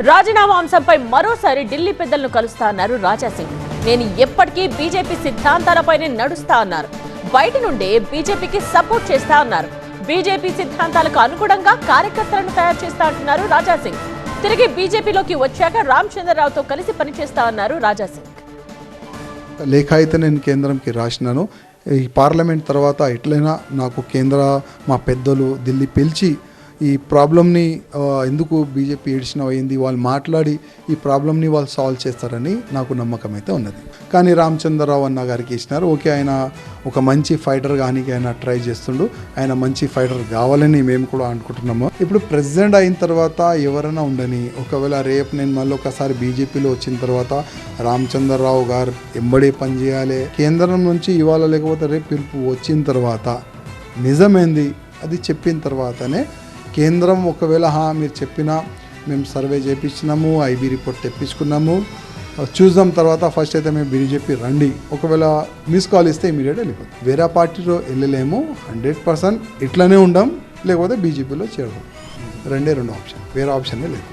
రాజీనామా అంశంపై మరోసారి ఢిల్లీ పెద్దలను కలుస్తా అన్నారు రాజాసింగ్. నేను ఎప్పటికీ బీజేపీ సిద్ధాంతాలపైనే నడుస్తా అన్నారు. బయట నుండే బీజేపీకి సపోర్ట్ చేస్తా అన్నారు. బీజేపీ సిద్ధాంతాలకు అనుగుణంగా కార్యకర్తలను తయారు చేస్తా అంటున్నారు రాజాసింగ్. తిరిగి బీజేపీలోకి వచ్చాక రామచంద్రరావుతో కలిసి పనిచేస్తా అన్నారు రాజాసింగ్. లేఖ అయితే నేను కేంద్రంకి రాసినాను. ఈ పార్లమెంట్ తర్వాత ఎట్లయినా నాకు కేంద్ర మా పెద్దలు ఢిల్లీ పిలిచి ఈ ప్రాబ్లమ్ని ఎందుకు బీజేపీ ఏడిచినవైంది వాళ్ళు మాట్లాడి ఈ ప్రాబ్లమ్ని వాళ్ళు సాల్వ్ చేస్తారని నాకు నమ్మకం అయితే ఉన్నది. కానీ రామచంద్రరావు అన్న గారికి ఇచ్చినారు. ఓకే, ఆయన ఒక మంచి ఫైటర్ కానీ ఆయన ట్రై చేస్తుండు. ఆయన మంచి ఫైటర్ కావాలని మేము కూడా అనుకుంటున్నాము. ఇప్పుడు ప్రెసిడెంట్ అయిన తర్వాత ఎవరైనా ఉండని, ఒకవేళ రేపు నేను మళ్ళీ ఒకసారి బీజేపీలో వచ్చిన తర్వాత రామచంద్రరావు గారు ఎంబడే పనిచేయాలి. కేంద్రం నుంచి ఇవాళ లేకపోతే రేపు పిలుపు వచ్చిన తర్వాత నిజమైంది అది చెప్పిన తర్వాతనే కేంద్రం ఒకవేళ మీరు చెప్పినా మేము సర్వే చేయించినాము, ఐబీ రిపోర్ట్ తెప్పించుకున్నాము, చూద్దాం తర్వాత ఫస్ట్ అయితే మేము బీజేపీ రండి. ఒకవేళ మిస్ కాల్ ఇస్తే ఇమీడియట్గా వెళ్ళిపోతాం. వేరే పార్టీలో వెళ్ళలేము, 100% ఇట్లానే ఉండం, లేకపోతే బీజేపీలో చేరడం. రెండు ఆప్షన్, వేరే ఆప్షనే లేదు.